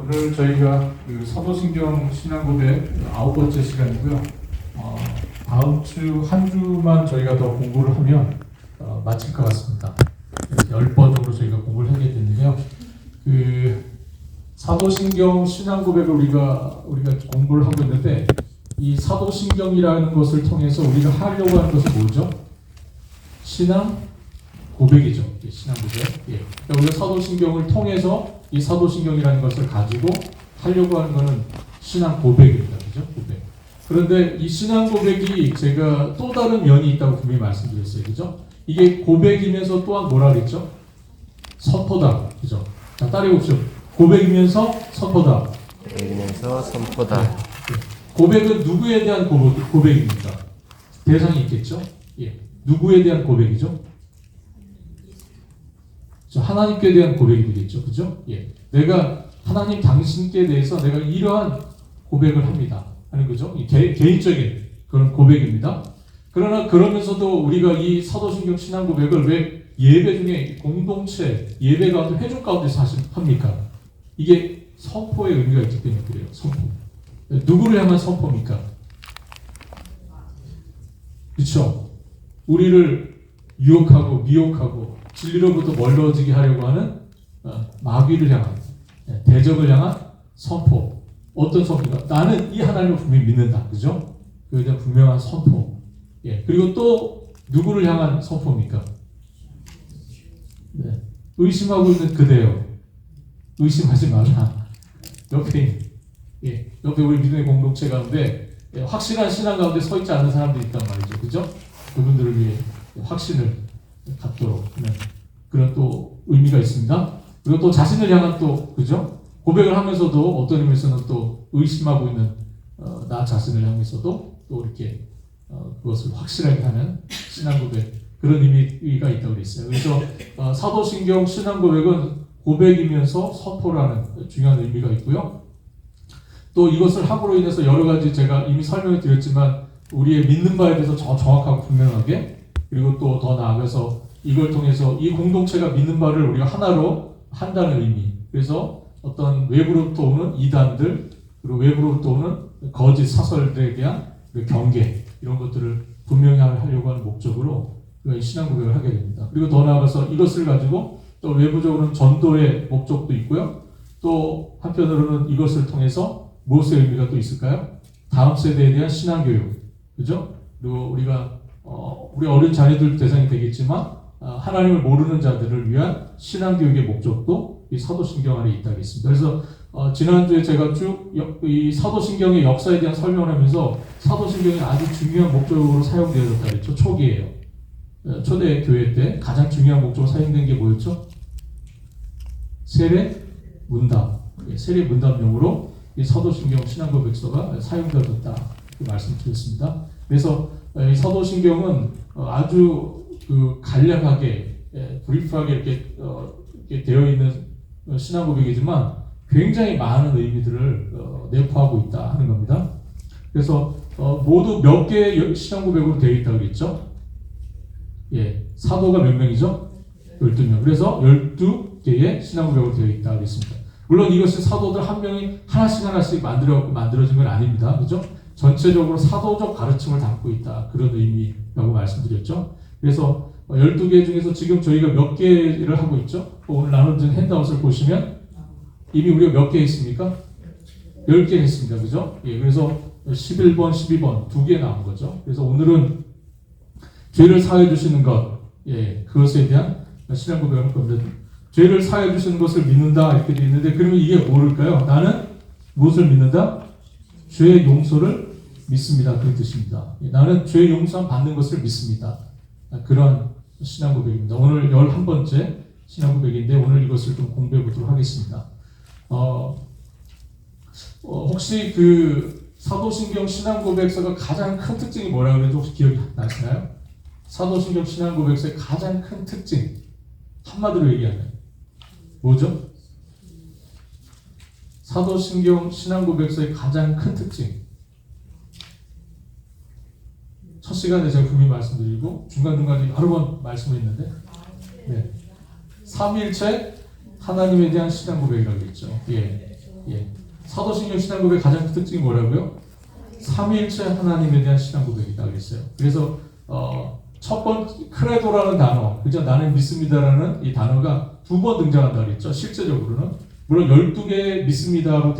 오늘 저희가 그 사도신경 신앙고백 9번째 시간이고요. 다음 주 한 주만 저희가 더 공부를 하면 마칠 것 같습니다. 10번 정도 저희가 공부를 하게 되는데요. 그 사도신경 신앙고백을 우리가 공부를 하고 있는데, 이 사도신경이라는 것을 통해서 우리가 하려고 하는 것은 뭐죠? 신앙 고백이죠. 신앙 고백. 그러니까 우리가 사도신경을 통해서 이 사도신경이라는 것을 가지고 하려고 하는 것은 신앙 고백입니다. 그죠? 고백. 그런데 이 신앙 고백이 제가 또 다른 면이 있다고 분명히 말씀드렸어요. 그죠? 이게 고백이면서 또한 뭐라 그랬죠? 선포다. 그죠? 자, 따라해 봅시다. 고백이면서 선포다. 고백이면서 선포다. 네. 고백은 누구에 대한 고백입니까? 대상이 있겠죠? 누구에 대한 고백이죠? 하나님께 대한 고백이 되겠죠. 그죠? 내가 하나님 당신께 대해서 내가 이러한 고백을 합니다. 하는 거죠. 개인적인 그런 고백입니다. 그러나 그러면서도 우리가 이 사도신경 신앙 고백을 왜 예배 중에 공동체 예배 가운데 회중 가운데서 합니까? 이게 선포의 의미가 있기 때문에 그래요. 선포. 누구를 향한 선포입니까? 그렇죠. 우리를 유혹하고 미혹하고 진리로부터 멀어지게 하려고 하는 마귀를 향한, 대적을 향한 선포. 어떤 선포가? 나는 이 하나님을 분명히 믿는다. 그죠? 그에 대한 분명한 선포. 그리고 또 누구를 향한 선포입니까? 의심하고 있는 그대요. 의심하지 말라. 옆에 우리 믿음의 공동체 가운데 확실한 신앙 가운데 서 있지 않는 사람들이 있단 말이죠. 그죠? 그분들을 위해 확신을 갖도록 하는 그런 또 의미가 있습니다. 그리고 또 자신을 향한 또, 그죠? 고백을 하면서도 어떤 의미에서는 또 의심하고 있는 나 자신을 향해서도 또 이렇게 그것을 확실하게 하는 신앙 고백, 그런 의미가 있다고 그랬어요. 그래서 사도신경 신앙 고백은 고백이면서 선포라는 중요한 의미가 있고요. 또 이것을 함으로 인해서 여러 가지 제가 이미 설명을 드렸지만 우리의 믿는 바에 대해서 정확하고 분명하게, 그리고 또 더 나아가서 이걸 통해서 이 공동체가 믿는 바를 우리가 하나로 한다는 의미. 그래서 어떤 외부로부터 오는 이단들, 그리고 외부로부터 오는 거짓 사설들에 대한 경계, 이런 것들을 분명히 하려고 하는 목적으로 신앙 고백을 하게 됩니다. 그리고 더 나아가서 이것을 가지고 또 외부적으로는 전도의 목적도 있고요. 또 한편으로는 이것을 통해서 무엇의 의미가 또 있을까요? 다음 세대에 대한 신앙 교육. 그죠? 그리고 우리가 우리 어린 자녀들 대상이 되겠지만 하나님을 모르는 자들을 위한 신앙교육의 목적도 이 사도신경 안에 있다고 했습니다. 그래서 지난주에 제가 쭉 이 사도신경의 역사에 대한 설명을 하면서 사도신경이 아주 중요한 목적으로 사용되어졌다 그랬죠. 초기에요. 초대 교회 때 가장 중요한 목적으로 사용된 게 뭐였죠? 세례 문답. 세례 문답용으로 이 사도신경 신앙고백서가 사용되어졌다. 그 말씀 드렸습니다. 그래서 이 사도신경은 아주 간략하게, 브리프하게 이렇게 되어 있는 신앙 고백이지만 굉장히 많은 의미들을 내포하고 있다 하는 겁니다. 그래서 모두 몇 개의 신앙 고백으로 되어 있다고 그랬죠? 사도가 몇 명이죠? 12명. 그래서 12개의 신앙 고백으로 되어 있다고 그랬습니다. 물론 이것이 사도들 한 명이 하나씩 만들어진 건 아닙니다. 그죠? 전체적으로 사도적 가르침을 담고 있다. 그런 의미라고 말씀드렸죠. 그래서 12개 중에서 지금 저희가 몇 개를 하고 있죠? 오늘 나눠진 핸드아웃을 보시면 이미 우리가 몇 개 했습니까? 10개 했습니다. 그죠? 그래서 11번, 12번 2개 나온 거죠. 그래서 오늘은 죄를 사해 주시는 것, 그것에 대한 신앙 고백을 할 겁니다. 죄를 사해 주시는 것을 믿는다 이렇게 되어 있는데, 그러면 이게 뭘까요? 나는 무엇을 믿는다? 죄의 용서를 믿습니다. 그런 뜻입니다. 나는 죄의 용서 받는 것을 믿습니다. 그런 신앙 고백입니다. 오늘 11번째 신앙 고백인데 오늘 이것을 좀 공부해 보도록 하겠습니다. 혹시 그 사도신경 신앙 고백서가 가장 큰 특징이 뭐라고 그래도 혹시 기억이 나시나요? 사도신경 신앙 고백서의 가장 큰 특징, 한마디로 얘기하면 뭐죠? 사도신경 신앙 고백서의 가장 큰 특징. 첫 시간에 제가 분명히 말씀드리고 중간중간에 여러 번 말씀을 했는데, 삼위일체 하나님에 대한 신앙 고백이라고 했죠. 사도신경 신앙 고백 가장 큰 특징이 뭐라고요? 삼위일체 하나님에 대한 신앙 고백이다 그랬어요. 그래서 첫 번째 크레도라는 단어, 그죠? 나는 믿습니다라는 이 단어가 2번 등장한다 그랬죠. 실제적으로는 물론 12개 믿습니다로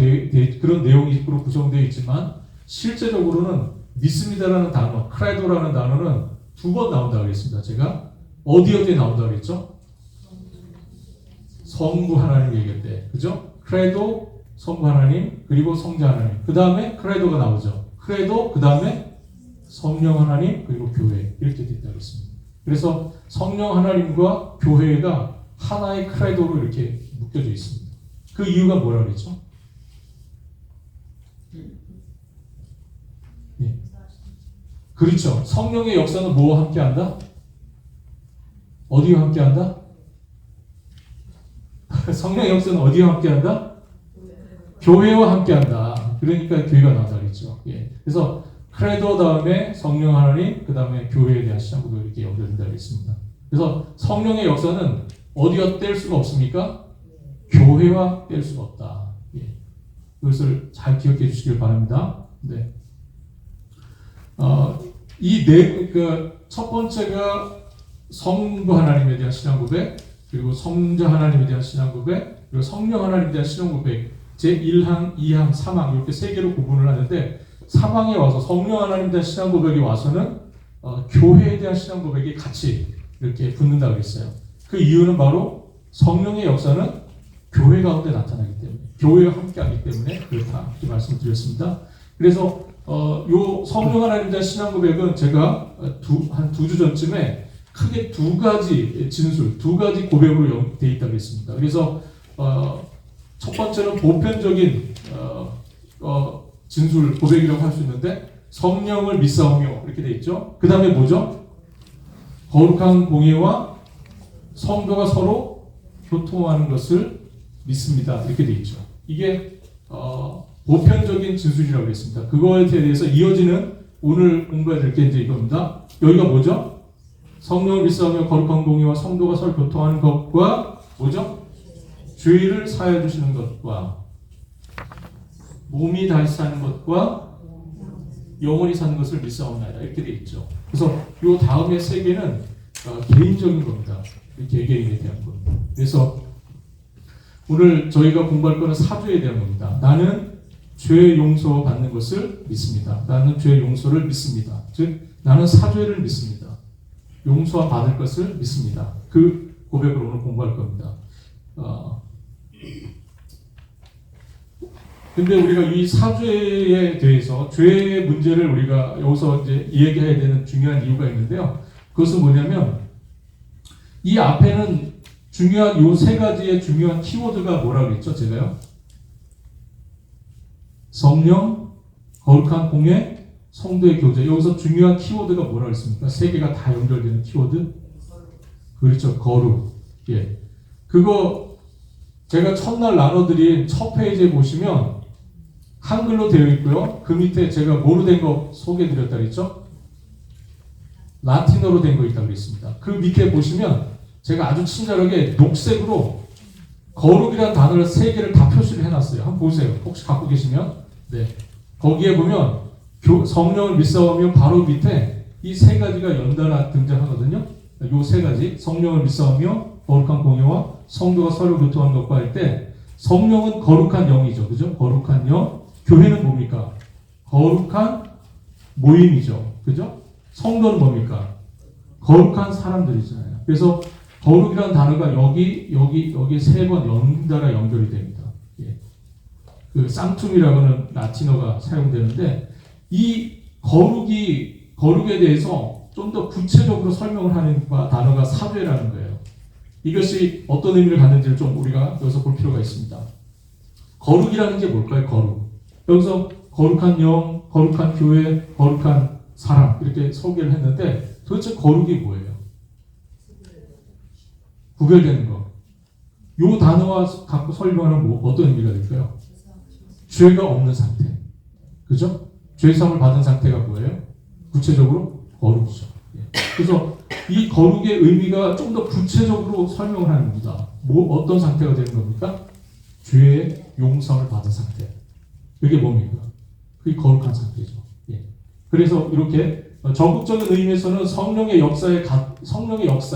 그런 내용으로 구성되어 있지만 실제적으로는 믿습니다라는 단어, 크레도라는 단어는 2번 나온다 그랬습니다. 제가 어디에 나온다 그랬죠? 성부 하나님 얘기할 때, 그죠? 크레도, 성부 하나님, 그리고 성자 하나님. 그 다음에 크레도가 나오죠. 크레도, 그 다음에 성령 하나님, 그리고 교회. 이렇게 됐다고 했습니다. 그래서 성령 하나님과 교회가 하나의 크레도로 이렇게 묶여져 있습니다. 그 이유가 뭐라고 그랬죠? 예. 그렇죠. 성령의 역사는 뭐와 함께한다? 어디와 함께한다? 성령의 역사는 어디와 함께한다? 교회와 함께한다. 그러니까 교회가 나온다 그랬죠. 예. 그래서 크레도 다음에 성령 하나님, 그 다음에 교회에 대한 신앙도 이렇게 연결된다고 했습니다. 그래서 성령의 역사는 어디와 뗄 수가 없습니까? 교회와 뗄 수가 없다. 예. 그것을 잘 기억해 주시길 바랍니다. 네. 첫 번째가 성부 하나님에 대한 신앙 고백, 그리고 성자 하나님에 대한 신앙 고백, 그리고 성령 하나님에 대한 신앙 고백, 제1항, 2항, 3항 이렇게 세 개로 구분을 하는데 3항에 와서 성령 하나님에 대한 신앙 고백이 와서는 교회에 대한 신앙 고백이 같이 이렇게 붙는다고 그랬어요. 그 이유는 바로 성령의 역사는 교회 가운데 나타나기 때문에, 교회와 함께하기 때문에 그렇다 이렇게 말씀드렸습니다. 그래서 요 성령 하나님에 대한 신앙 고백은 제가 한 2주 전쯤에 크게 2가지 진술, 2가지 고백으로 되어 있다고 했습니다. 그래서 첫 번째는 보편적인 진술 고백이라고 할 수 있는데 성령을 믿사오며 이렇게 되어 있죠. 그 다음에 뭐죠? 거룩한 공예와 성도가 서로 교통하는 것을 믿습니다. 이렇게 되어 있죠. 이게 보편적인 진술이라고 했습니다. 그거에 대해서 이어지는 오늘 공부해야 될 게 이제 이겁니다. 여기가 뭐죠? 성령을 믿사오며 거룩한 공예와 성도가 서로 교통하는 것과 뭐죠? 죄를 사하여 주시는 것과 몸이 다시 사는 것과 영원히 사는 것을 믿사옵나이다. 이렇게 되어 있죠. 그래서 이 다음에 세 개는 개인적인 겁니다. 개개인에 대한 겁니다. 그래서 오늘 저희가 공부할 거는 사죄에 대한 겁니다. 나는 죄 용서 받는 것을 믿습니다. 나는 죄 용서를 믿습니다. 즉 나는 사죄를 믿습니다. 용서 받을 것을 믿습니다. 그 고백을 오늘 공부할 겁니다. 근데 우리가 이 사죄에 대해서 죄의 문제를 우리가 여기서 이제 이야기해야 되는 중요한 이유가 있는데요. 그것은 뭐냐면 이 앞에는 중요한 요 3가지의 중요한 키워드가 뭐라고 했죠? 제가요. 성령, 거룩한 공예, 성도의 교제. 여기서 중요한 키워드가 뭐라고 했습니까? 3개가 다 연결되는 키워드. 그렇죠. 거룩. 예. 그거 제가 첫날 나눠드린 첫 페이지에 보시면 한글로 되어 있고요. 그 밑에 제가 뭐로 된 거 소개해드렸다 그랬죠? 라틴어로 된 거 있다고 그랬습니다. 그 밑에 보시면 제가 아주 친절하게 녹색으로 거룩이라는 단어를 3개를 다 표시를 해놨어요. 한번 보세요. 혹시 갖고 계시면. 네. 거기에 보면 성령을 믿사오며 바로 밑에 이 3가지가 연달아 등장하거든요. 요 3가지. 성령을 믿사오며 거룩한 공예와 성도가 서로 교통하는 것과 할 때 성령은 거룩한 영이죠. 그죠? 거룩한 영. 교회는 뭡니까? 거룩한 모임이죠. 그죠? 성도는 뭡니까? 거룩한 사람들이잖아요. 그래서 거룩이라는 단어가 여기 3번 연달아 연결이 됩니다. 예. 그 쌍툼이라고는 라틴어가 사용되는데 이 거룩에 대해서 좀 더 구체적으로 설명을 하는 단어가 사죄라는 거예요. 이것이 어떤 의미를 갖는지를 좀 우리가 여기서 볼 필요가 있습니다. 거룩이라는 게 뭘까요? 거룩. 여기서 거룩한 영, 거룩한 교회, 거룩한 사람 이렇게 소개를 했는데 도대체 거룩이 뭐예요? 구별되는 거. 요 단어와 갖고 설명하는 어떤 의미가 될까요? 죄가 없는 상태. 그죠? 죄사함을 받은 상태가 뭐예요? 구체적으로 거룩이죠. 그래서 이 거룩의 의미가 좀 더 구체적으로 설명을 하는 겁니다. 어떤 상태가 되는 겁니까? 죄의 용서를 받은 상태. 그게 뭡니까? 그게 거룩한 상태죠. 예. 그래서 이렇게 적극적인 의미에서는 성령의 역사,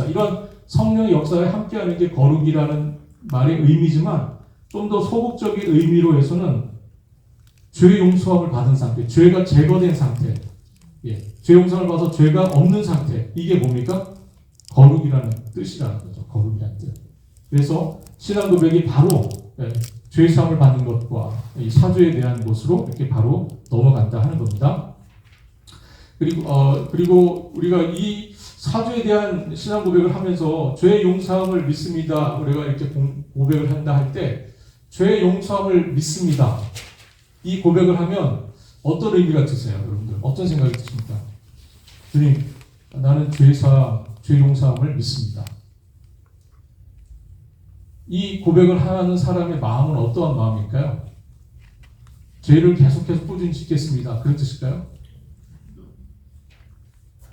이런 성령의 역사에 함께하는 게 거룩이라는 말의 의미지만 좀 더 소극적인 의미로 해서는 죄 용서함을 받은 상태, 죄가 제거된 상태, 예. 죄 용서를 받아서 죄가 없는 상태, 이게 뭡니까? 거룩이라는 뜻이라는 거죠. 거룩이라는 뜻. 그래서 신앙 고백이 바로 죄 사함을 받는 것과 이 사죄에 대한 것으로 이렇게 바로 넘어간다 하는 겁니다. 그리고 우리가 이 사죄에 대한 신앙 고백을 하면서 죄 용서함을 믿습니다. 우리가 이렇게 고백을 한다 할 때 죄 용서함을 믿습니다. 이 고백을 하면 어떤 의미가 드세요, 여러분들? 어떤 생각이 드십니까? 주님, 나는 죄 용서함을 믿습니다. 이 고백을 하는 사람의 마음은 어떠한 마음일까요? 죄를 계속해서 꾸준히 짓겠습니다. 그런 뜻일까요?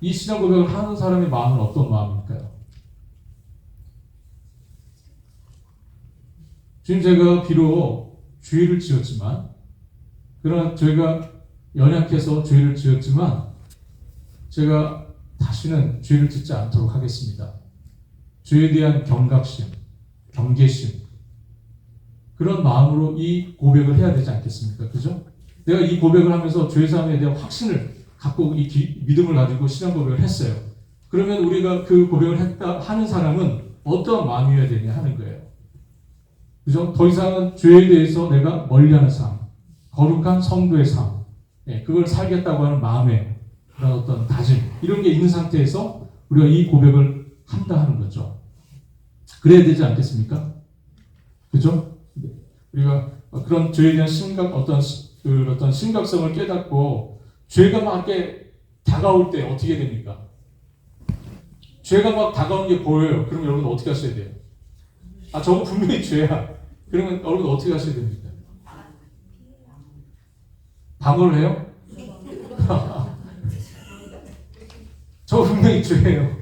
이 신앙 고백을 하는 사람의 마음은 어떤 마음일까요? 주님, 제가 비록 죄를 지었지만, 그러나 제가 연약해서 죄를 지었지만, 제가 다시는 죄를 짓지 않도록 하겠습니다. 죄에 대한 경각심, 경계심, 그런 마음으로 이 고백을 해야 되지 않겠습니까? 그죠? 내가 이 고백을 하면서 죄사함에 대한 확신을 갖고 이 믿음을 가지고 신앙 고백을 했어요. 그러면 우리가 그 고백을 하는 사람은 어떠한 마음이어야 되냐 하는 거예요. 그죠? 더 이상은 죄에 대해서 내가 멀리하는 삶, 거룩한 성도의 삶, 그걸 살겠다고 하는 마음의 그런 어떤 다짐, 이런 게 있는 상태에서 우리가 이 고백을 한다 하는 거죠. 그래야 되지 않겠습니까? 그죠? 우리가 그런 죄에 대한 어떤 심각성을 깨닫고 죄가 막 이렇게 다가올 때 어떻게 됩니까? 죄가 막 다가오는 게 보여요. 그러면 여러분 어떻게 하셔야 돼요? 저거 분명히 죄야. 그러면 여러분 어떻게 하셔야 됩니까? 방어를 해요? 저거 분명히 죄예요.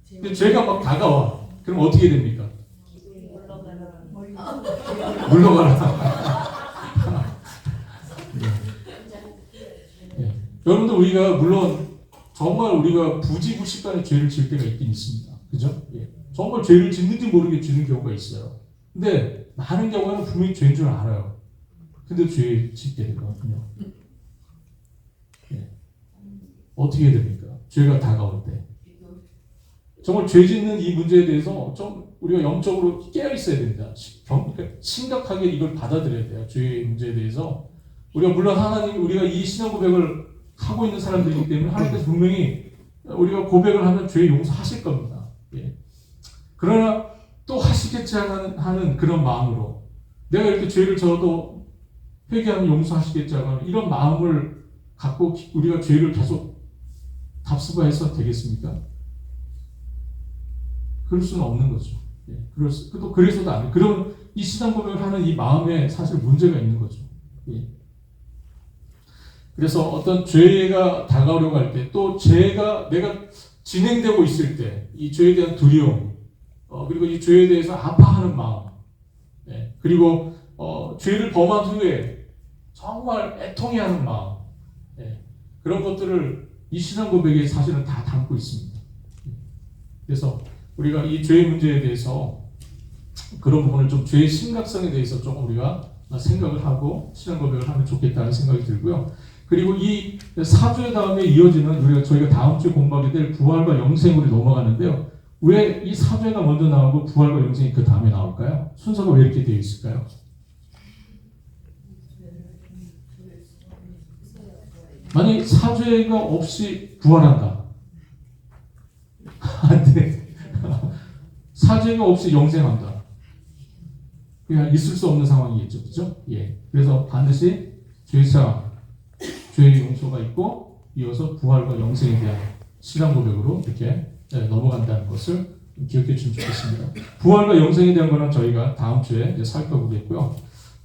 근데 죄가 막 다가와. 그럼 어떻게 됩니까? 물러가라. 여러분들, 우리가 물론 정말 우리가 부지불식간에 죄를 지을 때가 있긴 있습니다. 그죠? 정말 죄를 짓는지 모르게 짓는 경우가 있어요. 근데 많은 경우에는 분명히 죄인 줄 알아요. 근데 죄 짓게 되거든요. 어떻게 됩니까? 죄가 다가올 때. 정말 죄 짓는 이 문제에 대해서 좀 우리가 영적으로 깨어 있어야 됩니다. 심각하게 이걸 받아들여야 돼요. 죄의 문제에 대해서. 물론 하나님, 우리가 이 신앙 고백을 하고 있는 사람들이기 때문에 하나님께서 분명히 우리가 고백을 하면 죄 용서하실 겁니다. 그러나 또 하시겠지 하는 그런 마음으로, 내가 이렇게 죄를 져도 회개하면 용서하시겠지 하는 이런 마음을 갖고 우리가 죄를 계속 답습해서 되겠습니까? 그럴 수는 없는 거죠. 또 그래서도 안 돼. 그럼 이 신앙 고백을 하는 이 마음에 사실 문제가 있는 거죠. 그래서 어떤 죄가 다가오려고 할 때, 또 죄가 내가 진행되고 있을 때, 이 죄에 대한 두려움, 그리고 이 죄에 대해서 아파하는 마음, 그리고 죄를 범한 후에 정말 애통해하는 마음, 그런 것들을 이 신앙 고백에 사실은 다 담고 있습니다. 그래서 우리가 이 죄의 문제에 대해서 그런 부분을 좀, 죄의 심각성에 대해서 좀 우리가 생각을 하고 신앙 고백을 하면 좋겠다는 생각이 들고요. 그리고 이 사죄 다음에 이어지는 저희가 다음 주에 공부하게 될 부활과 영생으로 넘어가는데요. 왜 이 사죄가 먼저 나오고 부활과 영생이 그 다음에 나올까요? 순서가 왜 이렇게 되어 있을까요? 만약 사죄가 없이 부활한다. 안 돼. 사죄가 없이 영생한다. 그냥 있을 수 없는 상황이겠죠. 그죠? 그래서 반드시 죄의 용서가 있고, 이어서 부활과 영생에 대한 신앙 고백으로 이렇게 넘어간다는 것을 기억해 주시면 좋겠습니다. 부활과 영생에 대한 거는 저희가 다음 주에 살펴보겠고요.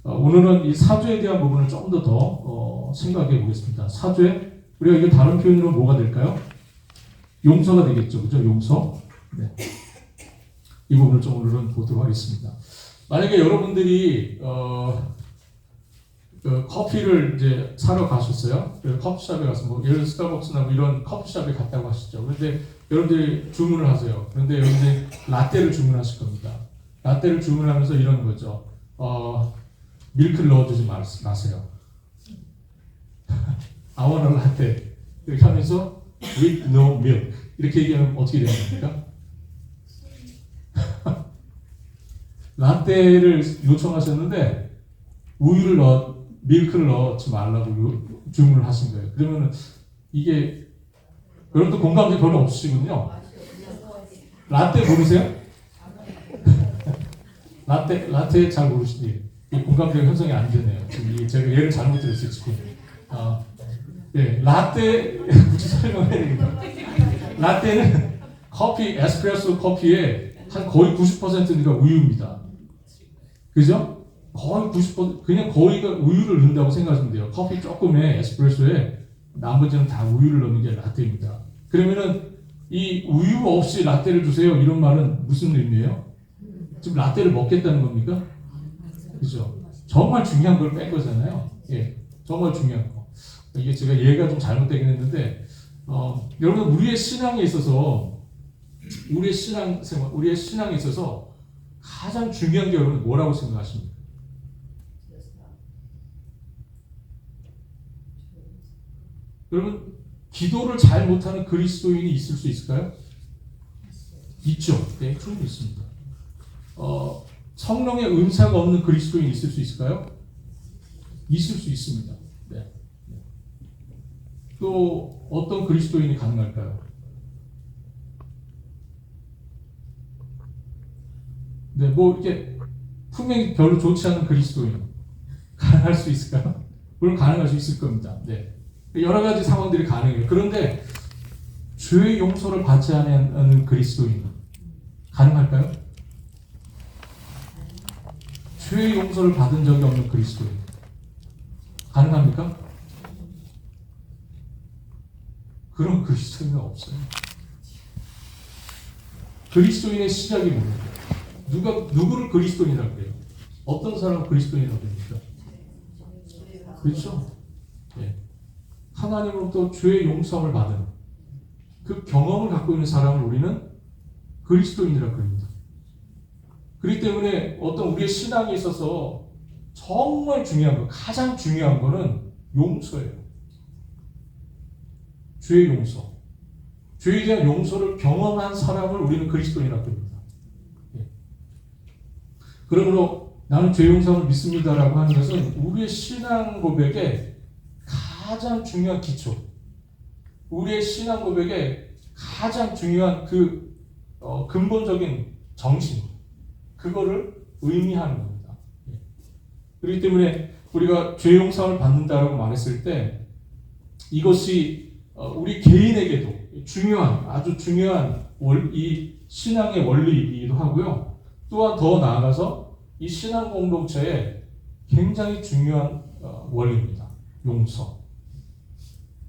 오늘은 이 사죄에 대한 부분을 좀 더 생각해 보겠습니다. 사죄, 우리가 이게 다른 표현으로 뭐가 될까요? 용서가 되겠죠. 그죠? 용서. 이 부분을 좀 오늘은 보도록 하겠습니다. 만약에 여러분들이 그 커피를 이제 사러 가셨어요. 그 커피숍에 가서 뭐 예를 들어 스타벅스나 뭐 이런 커피숍에 갔다고 하시죠. 그런데 여러분들이 주문을 하세요. 그런데 여러분들이 라떼를 주문하실 겁니다. 라떼를 주문하면서 이런 거죠. 밀크를 넣어주지 마세요. I want a latte. 이렇게 하면서 with no milk. 이렇게 얘기하면 어떻게 되는 겁니까? 라떼를 요청하셨는데 밀크를 넣지 말라고 주문을 하신 거예요. 그러면은 이게 여러분도 공감대 별로 없으시군요. 라떼 모르세요? 라떼 잘 모르시니 공감대가 형성이 안 되네요. 지금 제가 예를 잘못 들었어요 지금. 네, 라떼 굳이 설명해야 되겠다. 라떼는 에스프레소 커피의 한 거의 90%가 우유입니다. 그죠? 거의 90% 그냥 거의가 우유를 넣는다고 생각하시면 돼요. 커피 조금에 에스프레소에 나머지는 다 우유를 넣는 게 라떼입니다. 그러면은 이 우유 없이 라떼를 주세요 이런 말은 무슨 의미예요? 지금 라떼를 먹겠다는 겁니까? 그죠? 정말 중요한 걸 뺀 거잖아요. 예, 정말 중요한 거. 이게 제가 예가 좀 잘못되긴 했는데 여러분 우리의 신앙에 있어서 우리의 신앙생활, 우리의 신앙에 있어서 가장 중요한 게 여러분 뭐라고 생각하십니까? 여러분 기도를 잘 못하는 그리스도인이 있을 수 있을까요? 있죠. 네, 충분히 있습니다. 성령의 은사가 없는 그리스도인이 있을 수 있을까요? 있을 수 있습니다. 네. 또 어떤 그리스도인이 가능할까요? 네, 뭐 이렇게 품행이 별로 좋지 않은 그리스도인 가능할 수 있을까요? 물론 가능할 수 있을 겁니다. 네. 여러 가지 상황들이 가능해요. 그런데 죄의 용서를 받지 않는 그리스도인 가능할까요? 죄의 용서를 받은 적이 없는 그리스도인 가능합니까? 그런 그리스도인은 없어요. 그리스도인의 시작이 뭡니까? 누구를 그리스도인이라고 해요? 어떤 사람을 그리스도인이라고 합니까? 그렇죠? 네. 하나님으로부터 죄의 용서를 받은 그 경험을 갖고 있는 사람을 우리는 그리스도인이라고 합니다. 그렇기 때문에 어떤 우리의 신앙에 있어서 정말 중요한 거, 가장 중요한 거는 용서예요. 죄의 용서. 죄에 대한 용서를 경험한 사람을 우리는 그리스도인이라고 합니다. 예. 그러므로 나는 죄 용서를 믿습니다라고 하는 것은 우리의 신앙 고백의 가장 중요한 기초, 우리의 신앙 고백의 가장 중요한 그 근본적인 정신, 그거를 의미하는 겁니다. 예. 그렇기 때문에 우리가 죄 용서를 받는다라고 말했을 때 이것이 우리 개인에게도 중요한, 아주 중요한 이 신앙의 원리이기도 하고요. 또한 더 나아가서 이 신앙 공동체의 굉장히 중요한 원리입니다. 용서.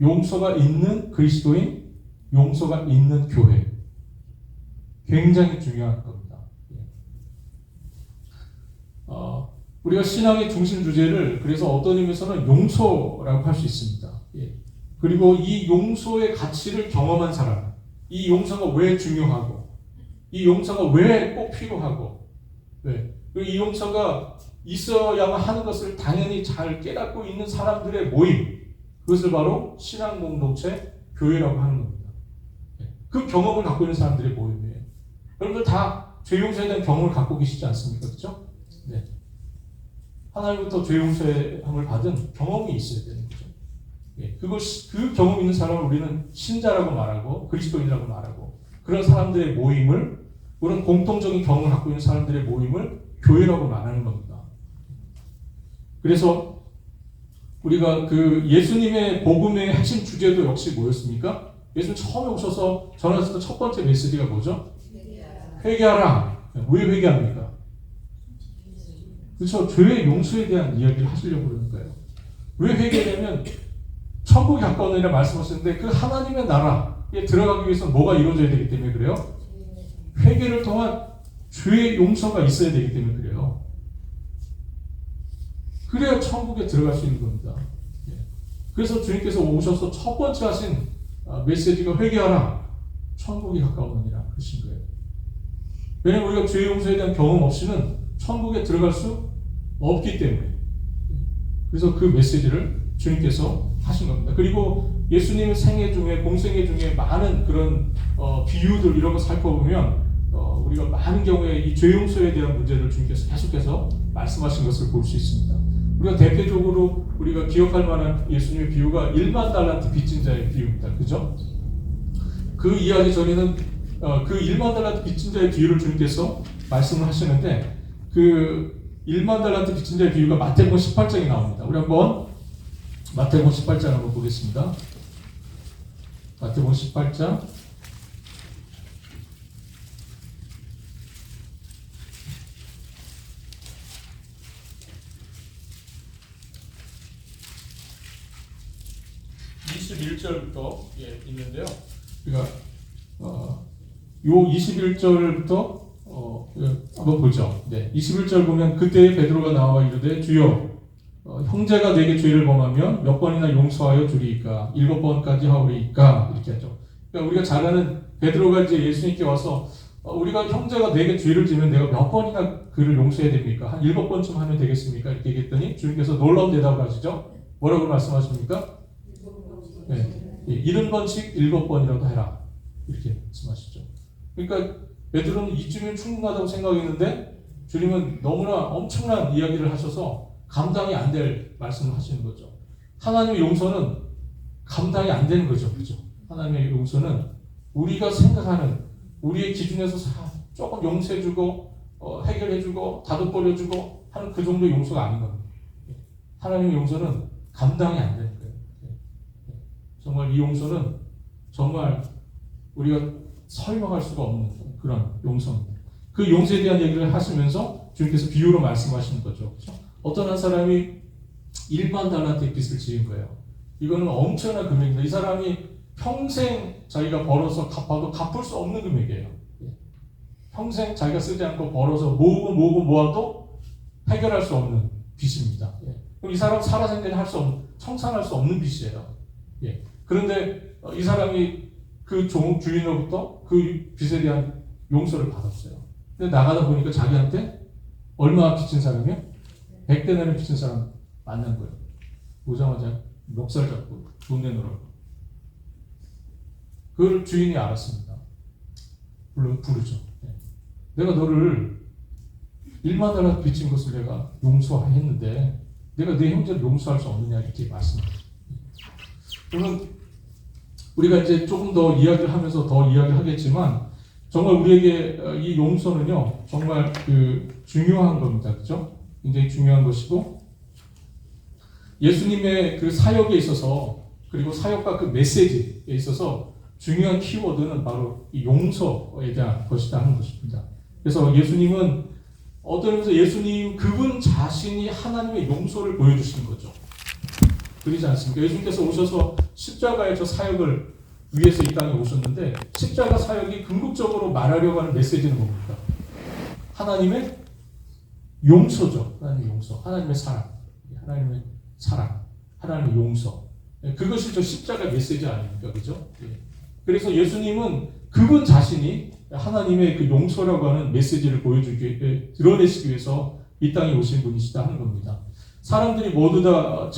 용서가 있는 그리스도인, 용서가 있는 교회. 굉장히 중요한 겁니다. 우리가 신앙의 중심 주제를 그래서 어떤 의미에서는 용서라고 할 수 있습니다. 예. 그리고 이 용서의 가치를 경험한 사람, 이 용서가 왜 중요하고, 이 용서가 왜 꼭 필요하고, 그리고 이 용서가 있어야만 하는 것을 당연히 잘 깨닫고 있는 사람들의 모임, 그것을 바로 신앙 공동체, 교회라고 하는 겁니다. 그 경험을 갖고 있는 사람들의 모임이에요. 여러분들 다 죄 용서에 대한 경험을 갖고 계시지 않습니까? 그렇죠? 네. 하나님부터 죄 용서함을 받은 경험이 있어야 되는 거죠. 예, 그 경험 있는 사람을 우리는 신자라고 말하고 그리스도인이라고 말하고 그런 사람들의 모임을 그런 공통적인 경험을 갖고 있는 사람들의 모임을 교회라고 말하는 겁니다. 그래서 우리가 그 예수님의 복음의 핵심 주제도 역시 뭐였습니까? 예수님 처음에 오셔서 전하셨던 첫 번째 메시지가 뭐죠? 회개하라. 왜 회개합니까? 그렇죠. 죄의 용서에 대한 이야기를 하시려고 그러는 거예요. 왜 회개냐면 천국이 가까우니라 말씀하셨는데 그 하나님의 나라에 들어가기 위해서 뭐가 이루어져야 되기 때문에 그래요? 회개를 통한 죄의 용서가 있어야 되기 때문에 그래요. 그래야 천국에 들어갈 수 있는 겁니다. 예. 그래서 주님께서 오셔서 첫 번째 하신 메시지가 회개하라. 천국이 가까우느니라 그러신 거예요. 왜냐하면 우리가 죄 용서에 대한 경험 없이는 천국에 들어갈 수 없기 때문에. 그래서 그 메시지를 주님께서 하신 겁니다. 그리고 예수님의 생애 중에 공생애 중에 많은 그런 비유들 이런 거 살펴보면 우리가 많은 경우에 이 죄 용서에 대한 문제를 주님께서 계속해서 말씀하신 것을 볼 수 있습니다. 우리가 대표적으로 우리가 기억할 만한 예수님의 비유가 1만 달란트 빚진 자의 비유입니다. 그죠? 그 이야기 전에는 그 1만 달란트 빚진 자의 비유를 주님께서 말씀을 하시는데 그 1만 달란트 빚진 자의 비유가 마태복음 18장에 나옵니다. 우리 한번 마태복음 18장 한번 보겠습니다. 마태복음 18장 21절부터 있는데요. 그러니까 요 21절부터 한번 보죠. 네, 21절 보면 그때 베드로가 나와 이르되 주여 형제가 내게 죄를 범하면 몇 번이나 용서하여 주리이까 7번까지 하오리이까 이렇게 하죠. 그러니까 우리가 잘 아는 베드로가 이제 예수님께 와서 우리가 형제가 내게 죄를 지면 내가 몇 번이나 그를 용서해야 됩니까? 한 7번쯤 하면 되겠습니까? 이렇게 얘기했더니 주님께서 놀라운 대답을 하시죠. 뭐라고 말씀하십니까? 네, 70번씩 7번이라도 해라 이렇게 말씀하시죠. 그러니까 베드로는 이쯤이면 충분하다고 생각했는데 주님은 너무나 엄청난 이야기를 하셔서 감당이 안 될 말씀을 하시는 거죠. 하나님의 용서는 감당이 안 되는 거죠. 그죠? 하나님의 용서는 우리가 생각하는 우리의 기준에서 조금 용서해주고 해결해주고 다독거려주고 하는 그 정도의 용서가 아닌 겁니다. 하나님의 용서는 감당이 안 되는 거예요. 정말 이 용서는 정말 우리가 설명할 수가 없는 그런 용서입니다. 그 용서에 대한 얘기를 하시면서 주님께서 비유로 말씀하시는 거죠. 그렇죠? 어떤 한 사람이 1만 달란트의 빚을 지은 거예요. 이거는 엄청난 금액입니다. 이 사람이 평생 자기가 벌어서 갚아도 갚을 수 없는 금액이에요. 평생 자기가 쓰지 않고 벌어서 모으고 모아도 해결할 수 없는 빚입니다. 그럼 이 사람 살아생전에 청산할 수 없는 빚이에요. 그런데 이 사람이 그 주인으로부터 그 빚에 대한 용서를 받았어요. 근데 나가다 보니까 자기한테 얼마 빚진 사람이요? 100데나리온 빚진 사람 만난 거예요. 오자마자 멱살 잡고 돈 내놓으라고. 그걸 주인이 알았습니다. 부르죠. 내가 너를 1만 달러 빚진 것을 내가 용서했는데 내가 내 형제를 용서할 수 없느냐 이렇게 말씀합니다. 그러면 우리가 이제 조금 더 이야기를 하면서 더 이야기를 하겠지만 정말 우리에게 이 용서는요 정말 중요한 겁니다. 그죠? 굉장히 중요한 것이고 예수님의 그 사역에 있어서 그리고 사역과 그 메시지에 있어서 중요한 키워드는 바로 이 용서에 대한 것이다 하는 것입니다. 그래서 예수님은 어떤 의미에서 예수님 그분 자신이 하나님의 용서를 보여주시는 거죠. 그러지 않습니까? 예수님께서 오셔서 십자가의 저 사역을 위해서 이 땅에 오셨는데 십자가 사역이 궁극적으로 말하려고 하는 메시지는 뭡니까? 하나님의 용서죠. 하나님의 용서, 하나님의 사랑, 하나님의 용서. 그것이 저 십자가 메시지 아닙니까? 그죠? 그래서 예수님은 그분 자신이 하나님의 그 용서라고 하는 메시지를 드러내시기 위해서 이 땅에 오신 분이시다 하는 겁니다. 사람들이 모두 다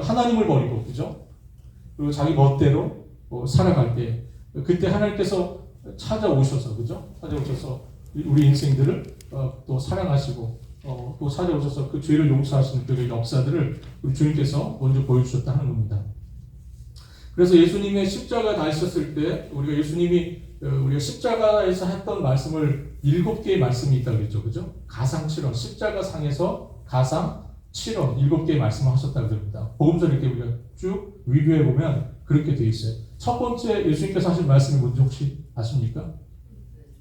하나님을 버리고, 그죠? 그리고 자기 멋대로 살아갈 때, 그때 하나님께서 찾아오셔서, 그죠? 찾아오셔서 우리 인생들을 또 사랑하시고, 또 찾아오셔서 그 죄를 용서하시는 그 역사들을 우리 주님께서 먼저 보여주셨다 하는 겁니다. 그래서 예수님의 십자가 다니셨을 때, 우리가 십자가에서 했던 말씀을 7개의 말씀이 있다고 그랬죠. 그죠? 가상 7원, 십자가 상에서 가상 7원, 7개의 말씀을 하셨다고 그럽니다. 복음서를 이렇게 우리가 쭉 리뷰해보면 그렇게 되어 있어요. 첫 번째 예수님께서 하신 말씀이 뭔지 혹시 아십니까?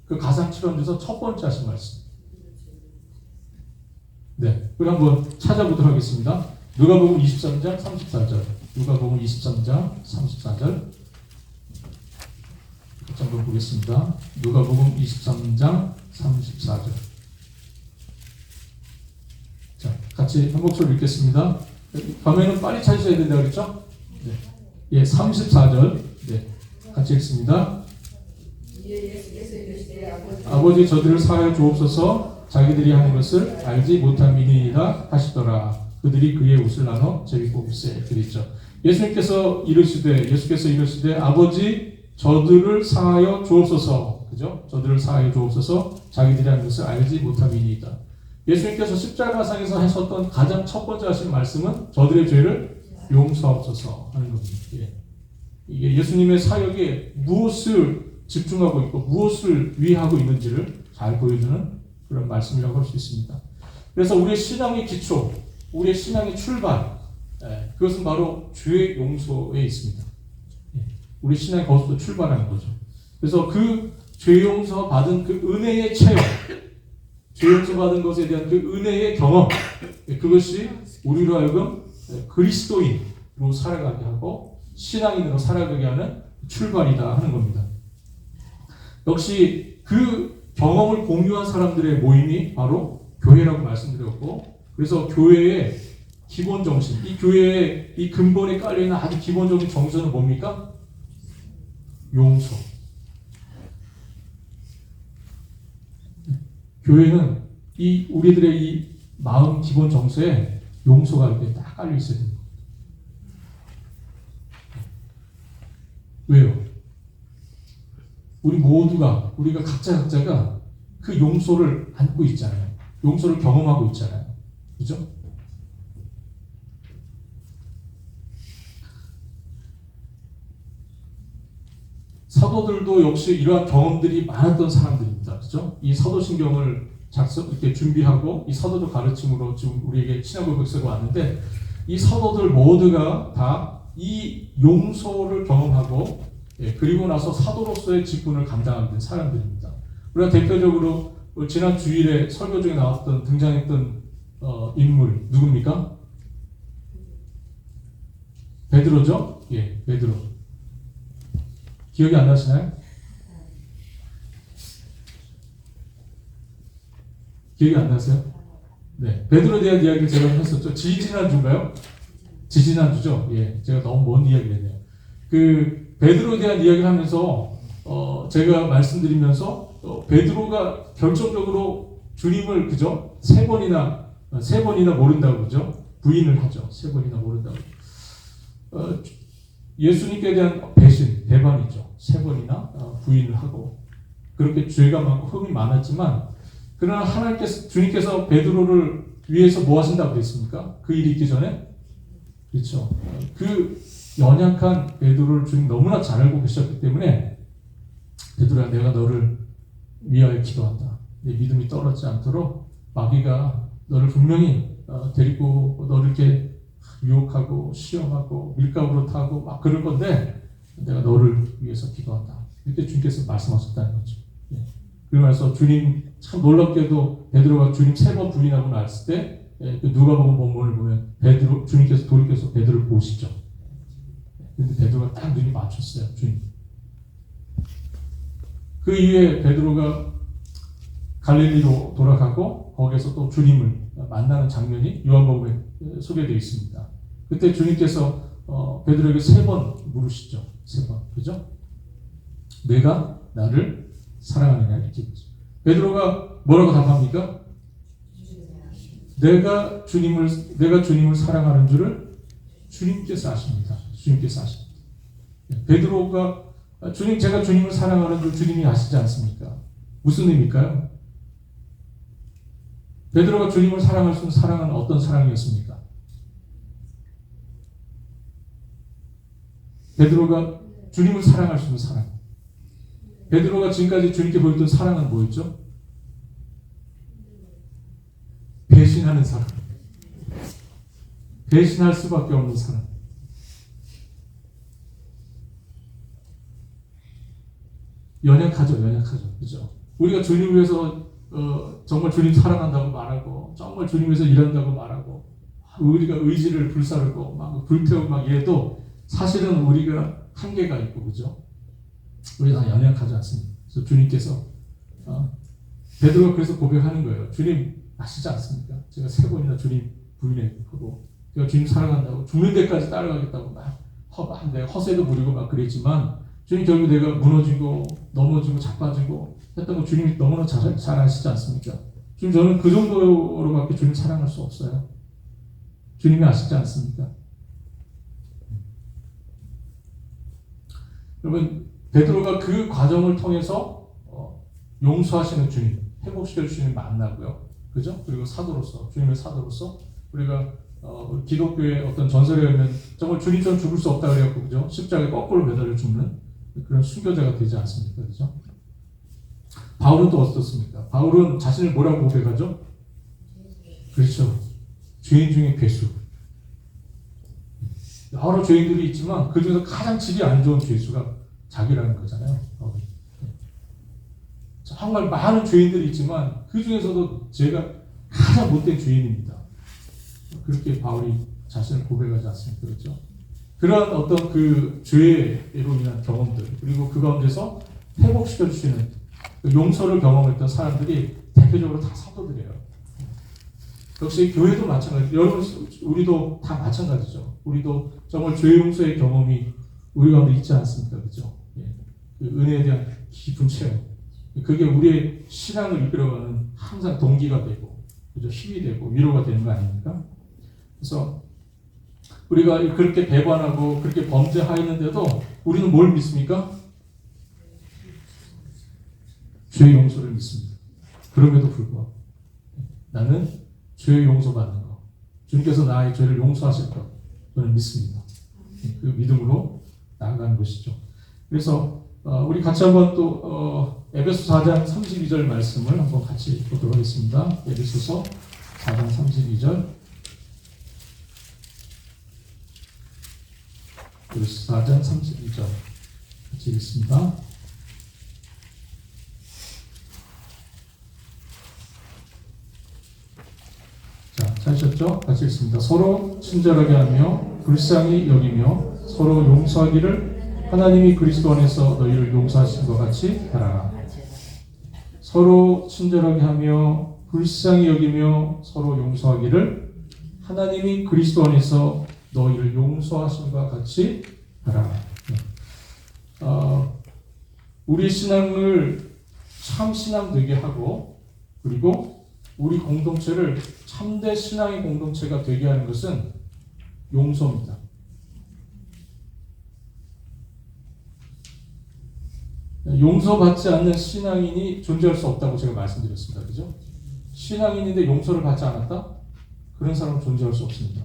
그 가상 7원 중에서 첫 번째 하신 말씀. 네, 우리 한번 찾아보도록 하겠습니다. 누가복음 23장 34절. 누가복음 23장 34절. 같이 한번 보겠습니다. 누가복음 23장 34절. 자, 같이 같이 한 목소리 읽겠습니다. 화면은 빨리 찾으셔야 된다 그랬죠? 네. 예, 34절. 네. 같이 읽습니다. 아버지 저들을 사하여 주옵소서. 자기들이 하는 것을 알지 못함이니이다 하시더라. 그들이 그의 옷을 나눠 제비고 일세 그랬죠. 예수께서 이르시되 아버지 저들을 사하여 주옵소서. 그죠? 저들을 사하여 주옵소서. 자기들이 하는 것을 알지 못함이니이다. 예수님께서 십자가상에서 하셨던 가장 첫 번째 하신 말씀은 저들의 죄를 용서하옵소서 하는 겁니다. 예. 이게 예수님의 사역에 무엇을 집중하고 있고 무엇을 위하고 있는지를 잘 보여주는 그런 말씀이라고 할 수 있습니다. 그래서 우리의 신앙의 기초, 우리의 신앙의 출발, 그것은 바로 죄의 용서에 있습니다. 우리 신앙이 거기서 출발하는 거죠. 그래서 그 죄 용서 받은 그 은혜의 체험, 죄 용서 받은 것에 대한 그 은혜의 경험, 그것이 우리로 하여금 그리스도인으로 살아가게 하고 신앙인으로 살아가게 하는 출발이다 하는 겁니다. 역시 그 경험을 공유한 사람들의 모임이 바로 교회라고 말씀드렸고, 그래서 교회의 기본 정신, 이 교회의 이 근본에 깔려있는 아주 기본적인 정신은 뭡니까? 용서. 교회는 이 우리들의 이 마음 기본 정서에 용서가 이렇게 딱 깔려 있어야 됩니다. 왜요? 우리가 각자가 그 용서를 안고 있잖아요. 용서를 경험하고 있잖아요. 그죠? 사도들도 역시 이러한 경험들이 많았던 사람들입니다. 그죠? 이 사도신경을 이렇게 준비하고 이 사도들 가르침으로 지금 우리에게 신약고백서가 왔는데, 이 사도들 모두가 다 이 용서를 경험하고, 그리고 나서 사도로서의 직분을 감당하게 된 사람들입니다. 우리가 대표적으로 지난 주일에 설교 중에 등장했던 인물 누굽니까? 베드로죠? 예, 베드로. 기억이 안 나시나요? 기억이 안 나세요? 네, 베드로에 대한 이야기를 제가 했었죠. 지지난주인가요? 지지난주죠. 예, 제가 너무 먼 이야기를 했네요. 그 베드로에 대한 이야기를 하면서 제가 말씀드리면서 베드로가 결정적으로 주님을 그죠? 세 번이나 모른다고 그죠? 부인을 하죠. 세 번이나 모른다고. 예수님께 대한 배반이죠. 세 번이나 부인을 하고, 그렇게 죄가 많고 흠이 많았지만, 그러나 주님께서 베드로를 위해서 뭐 하신다고 그랬습니까? 그 일이 있기 전에? 그렇죠. 그 연약한 베드로를 주님 너무나 잘 알고 계셨기 때문에, 베드로야, 내가 너를 위하여 기도한다. 내 믿음이 떨어지지 않도록 마귀가 너를 분명히 데리고 너를 이렇게 유혹하고 시험하고 밀가부로 타고 막 그럴 건데, 내가 너를 위해서 기도한다. 이렇게 주님께서 말씀하셨다는 거죠. 예. 그러면서 주님 참 놀랍게도 베드로가 주님 세 번 부인하고 났을 때, 누가복음 본문을 보면 주님께서 돌이켜서 베드로를 보시죠. 근데 베드로가 딱 눈이 맞췄어요. 주님. 그 이후에 베드로가 갈릴리로 돌아가고 거기에서 또 주님을 만나는 장면이 요한복음에 소개되어 있습니다. 그때 주님께서 베드로에게 세 번 물으시죠. 세 번. 그죠? 내가 나를 사랑하느냐 이렇게. 베드로가 뭐라고 답합니까? 내가 주님을 사랑하는 줄을 주님께서 아십니다. 주님께서 아십니다. 베드로가 제가 주님을 사랑하는 줄 주님이 아시지 않습니까? 무슨 의미일까요? 베드로가 주님을 사랑할 수 있는 사랑은 어떤 사랑이었습니까? 베드로가 주님을 사랑할 수 있는 사랑. 베드로가 지금까지 주님께 보였던 사랑은 뭐였죠? 배신하는 사랑. 배신할 수밖에 없는 사랑. 연약하죠. 그죠? 우리가 주님을 위해서 정말 주님 사랑한다고 말하고, 정말 주님 위해서 일한다고 말하고, 우리가 의지를 불사르고 막 불태우고 막 이래도 사실은 우리가 한계가 있고, 그죠? 우리 다 연약하지 않습니다. 그래서 주님께서 베드로가 그래서 고백하는 거예요. 주님 아시지 않습니까? 제가 세 번이나 주님 부인하고 내가 주님 사랑한다고 죽는 데까지 따라가겠다고 막 내가 허세도 부리고 막 그랬지만 주님 결국 내가 무너지고 넘어지고 자빠지고 했던 거 주님이 너무나 잘 아시지 않습니까? 지금 저는 그 정도로밖에 주님 사랑할 수 없어요. 주님이 아시지 않습니까? 여러분 베드로가 그 과정을 통해서 용서하시는 주님, 회복시켜 주시는 만나고요, 그죠? 그리고 사도로서 주님의 사도로서 우리가 우리 기독교의 어떤 전설에 의하면 정말 주님처럼 죽을 수 없다 그래갖고 그죠? 십자가에 거꾸로 매달려 죽는 그런 순교자가 되지 않습니까, 그죠? 바울은 또 어떻습니까? 바울은 자신을 뭐라고 고백하죠? 그렇죠. 죄인 중에 괴수. 여러 죄인들이 있지만 그 중에서 가장 질이 안 좋은 죄수가 자기라는 거잖아요. 정말 많은 죄인들이 있지만 그 중에서도 제가 가장 못된 죄인입니다. 그렇게 바울이 자신을 고백하지 않습니까? 그렇죠? 그러한 어떤 그 죄로 인한 경험들 그리고 그 가운데서 회복시켜 주시는 용서를 경험했던 사람들이 대표적으로 다 사도들이에요. 역시 교회도 마찬가지. 여러분 우리도 다 마찬가지죠. 우리도 정말 죄 용서의 경험이 우리 가운데 있지 않습니까? 그렇죠? 예. 그 은혜에 대한 깊은 체험. 그게 우리의 신앙을 이끌어가는 항상 동기가 되고, 그죠? 힘이 되고 위로가 되는 거 아닙니까? 그래서 우리가 그렇게 배반하고 그렇게 범죄하였는데도 우리는 뭘 믿습니까? 죄의 용서를 믿습니다. 그럼에도 불구하고 나는 죄의 용서받는 것, 주님께서 나의 죄를 용서하실 것, 저는 믿습니다. 그 믿음으로 나아가는 것이죠. 그래서 우리 같이 한번 또 에베소 4장 32절 말씀을 한번 같이 보도록 하겠습니다. 에베소서 4장 32절. 에베소 4장 32절 같이 읽습니다. 자, 찾으셨죠? 같이 읽습니다. 서로 친절하게 하며 불쌍히 여기며 서로 용서하기를 하나님이 그리스도 안에서 너희를 용서하신 것 같이 하라. 서로 친절하게 하며 불쌍히 여기며 서로 용서하기를 하나님이 그리스도 안에서 너희를 용서하신 것 같이 하라. 우리 신앙을 참 신앙 되게 하고 그리고 우리 공동체를 참된 신앙의 공동체가 되게 하는 것은 용서입니다. 용서받지 않는 신앙인이 존재할 수 없다고 제가 말씀드렸습니다. 그죠? 신앙인인데 용서를 받지 않았다? 그런 사람은 존재할 수 없습니다.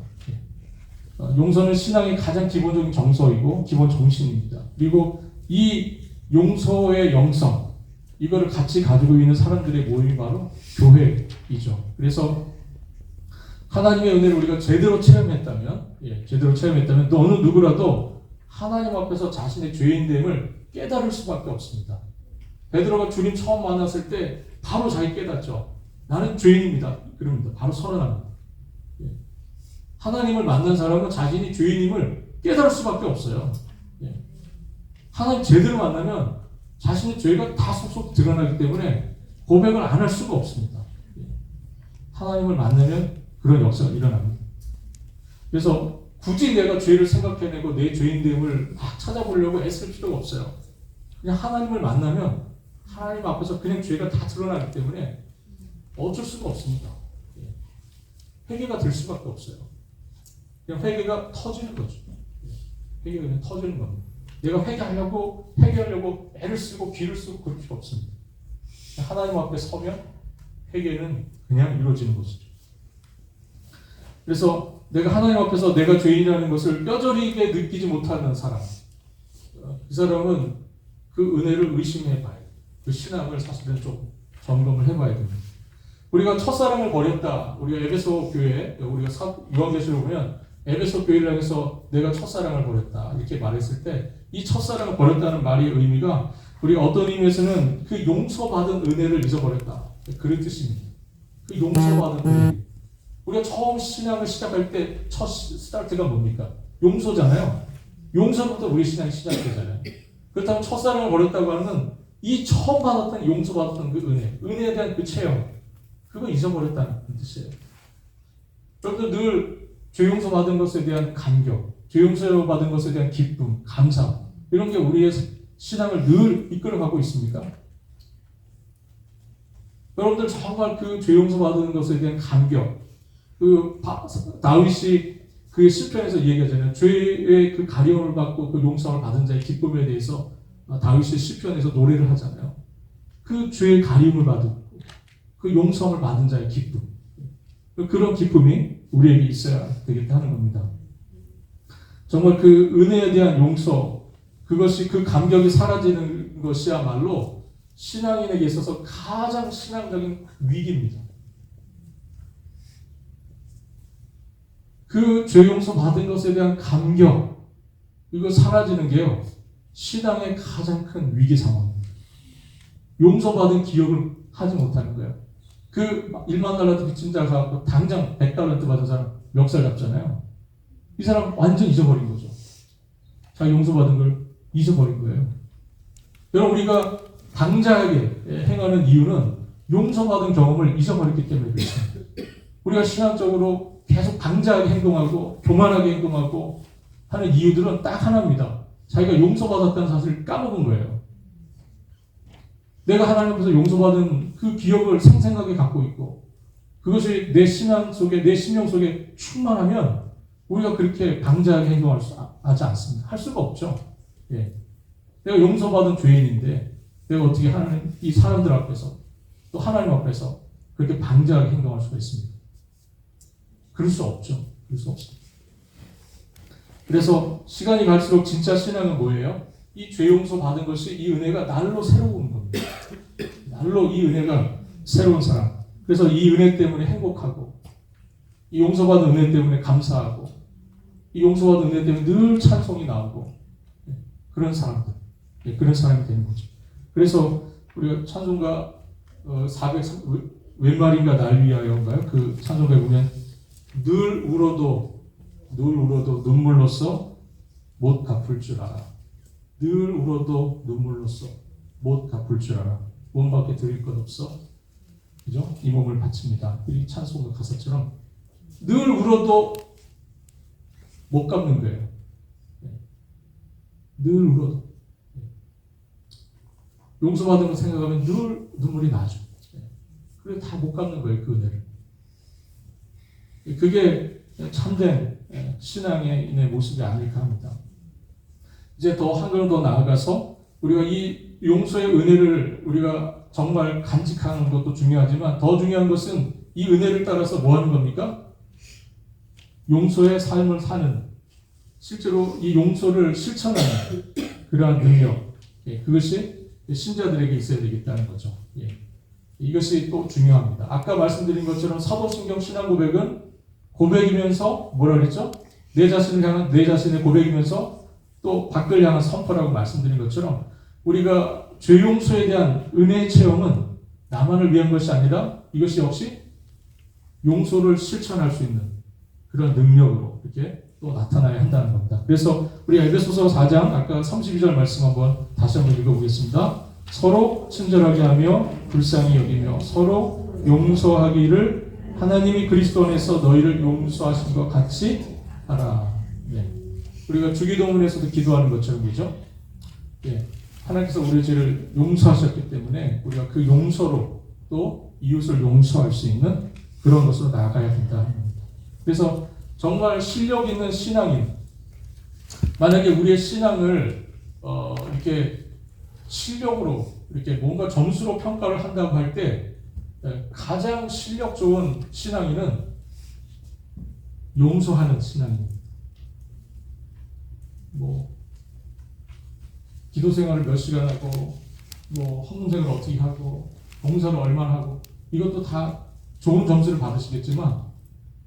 용서는 신앙의 가장 기본적인 정서이고 기본 정신입니다. 그리고 이 용서의 영성, 이거를 같이 가지고 있는 사람들의 모임이 바로 교회이죠. 그래서 하나님의 은혜를 우리가 제대로 체험했다면, 또 어느 누구라도 하나님 앞에서 자신의 죄인됨을 깨달을 수밖에 없습니다. 베드로가 주님 처음 만났을 때 바로 자기 깨닫죠. 나는 죄인입니다. 그럽니다. 바로 선언합니다. 하나님을 만난 사람은 자신이 죄인임을 깨달을 수밖에 없어요. 하나님 제대로 만나면 자신의 죄가 다 속속 드러나기 때문에 고백을 안 할 수가 없습니다. 하나님을 만나면 그런 역사가 일어납니다. 그래서 굳이 내가 죄를 생각해내고 내 죄인됨을 막 찾아보려고 애쓸 필요가 없어요. 그냥 하나님을 만나면 하나님 앞에서 그냥 죄가 다 드러나기 때문에 어쩔 수가 없습니다. 회개가 될 수밖에 없어요. 그냥 회개가 터지는 거죠. 회개가 그냥 터지는 겁니다. 내가 회개하려고 애를 쓰고 귀를 쓰고 그럴 필요 없습니다. 하나님 앞에 서면 회개는 그냥 이루어지는 것이죠. 그래서 내가 하나님 앞에서 내가 죄인이라는 것을 뼈저리게 느끼지 못하는 사람, 그 사람은 그 은혜를 의심해봐야 돼요. 그 신앙을 사실은 좀 점검을 해봐야 됩니다. 우리가 첫사랑을 버렸다. 우리가 에베소 교회, 우리가 요한계시록 보면 에베소 교회를 향해서 내가 첫사랑을 버렸다 이렇게 말했을 때 이 첫사랑을 버렸다는 말의 의미가 우리가 어떤 의미에서는 그 용서받은 은혜를 잊어버렸다. 그런 뜻입니다. 그 용서받은 은혜. 우리가 처음 신앙을 시작할 때 첫 스타트가 뭡니까? 용서잖아요. 용서부터 우리 신앙이 시작되잖아요. 그렇다면 첫사랑을 버렸다고 하는 이 처음 받았던 용서받았던 그 은혜에 대한 그 체험, 그거 잊어버렸다는 뜻이에요. 여러분들 늘 죄 용서 받은 것에 대한 감격, 죄 용서 받은 것에 대한 기쁨, 감사 이런 게 우리의 신앙을 늘 이끌어가고 있습니까? 여러분들 정말 그 죄 용서 받은 것에 대한 감격, 다윗이 그 시편에서 얘기하잖아요. 죄의 그 가려움을 받고 그 용서를 받은 자의 기쁨에 대해서 다윗이 시편에서 노래를 하잖아요. 그 죄의 가려움을 받고 그 용서를 받은 자의 기쁨, 그런 기쁨이 우리에게 있어야 되겠다 하는 겁니다. 정말 그 은혜에 대한 용서, 그것이 그 감격이 사라지는 것이야말로 신앙인에게 있어서 가장 신앙적인 위기입니다. 그 죄 용서 받은 것에 대한 감격, 이거 사라지는 게요, 신앙의 가장 큰 위기 상황입니다. 용서받은 기억을 하지 못하는 거예요. 그 1만 달란트 빚진 자가 당장 100달란트 받은 사람 멱살 잡잖아요. 이 사람 완전 잊어버린 거죠. 자기 용서받은 걸 잊어버린 거예요. 여러분, 우리가 방자하게 행하는 이유는 용서받은 경험을 잊어버렸기 때문에 그렇습니다. 우리가 신앙적으로 계속 방자하게 행동하고 교만하게 행동하고 하는 이유들은 딱 하나입니다. 자기가 용서받았다는 사실을 까먹은 거예요. 내가 하나님 앞에서 용서받은 그 기억을 생생하게 갖고 있고 그것이 내 신앙 속에, 내 심령 속에 충만하면 우리가 그렇게 방자하게 행동하지 않습니다. 할 수가 없죠. 예. 내가 용서받은 죄인인데 내가 어떻게 하나님, 이 사람들 앞에서 또 하나님 앞에서 그렇게 방자하게 행동할 수가 있습니다. 그럴 수 없죠. 그럴 수 없습니다. 그래서 시간이 갈수록 진짜 신앙은 뭐예요? 이 죄 용서 받은 것이 이 은혜가 날로 새로운 겁니다. 날로 이 은혜가 새로운 사람. 그래서 이 은혜 때문에 행복하고 이 용서받은 은혜 때문에 감사하고 이 용서받은 은혜 때문에 늘 찬송이 나오고 그런 사람들, 그런 사람이 되는 거죠. 그래서 우리가 찬송가 400 웬 말인가 날 위하여인가요? 그 찬송가에 보면 늘 울어도 눈물로써 못 갚을 줄 알아. 늘 울어도 눈물로써 못 갚을 줄 알아. 몸밖에 드릴 것 없어. 그죠? 이 몸을 바칩니다. 이 찬송가 가사처럼 늘 울어도 못 갚는 거예요. 늘 울어도. 용서받은 거 생각하면 늘 눈물이 나죠. 그래 다 못 갚는 거예요, 그 은혜를. 그게 참된 신앙의 모습이 아닐까 합니다. 이제 더 한 걸음 더 나아가서 우리가 이 용서의 은혜를 우리가 정말 간직하는 것도 중요하지만 더 중요한 것은 이 은혜를 따라서 뭐 하는 겁니까? 용서의 삶을 사는, 실제로 이 용서를 실천하는 그러한 능력, 그것이 신자들에게 있어야 되겠다는 거죠. 이것이 또 중요합니다. 아까 말씀드린 것처럼 사도신경 신앙 고백은 고백이면서 뭐라 그랬죠? 내 자신을 향한 내 자신의 고백이면서 또 밖을 향한 선포라고 말씀드린 것처럼 우리가 죄 용서에 대한 은혜의 체험은 나만을 위한 것이 아니라 이것이 역시 용서를 실천할 수 있는 그런 능력으로 이렇게 또 나타나야 한다는 겁니다. 그래서 우리 에베소서 4장 아까 32절 말씀 한번 다시 한번 읽어보겠습니다. 서로 친절하게 하며 불쌍히 여기며 서로 용서하기를 하나님이 그리스도 안에서 너희를 용서하신 것 같이 하라. 우리가 주기도문에서도 기도하는 것처럼 그죠? 하나님께서 우리의 죄를 용서하셨기 때문에 우리가 그 용서로 또 이웃을 용서할 수 있는 그런 것으로 나아가야 된다. 그래서 정말 실력 있는 신앙인, 만약에 우리의 신앙을 이렇게 실력으로 이렇게 뭔가 점수로 평가를 한다고 할 때 가장 실력 좋은 신앙인은 용서하는 신앙입니다. 기도 생활을 몇 시간 하고, 헌금 생활을 어떻게 하고, 봉사를 얼마나 하고, 이것도 다 좋은 점수를 받으시겠지만,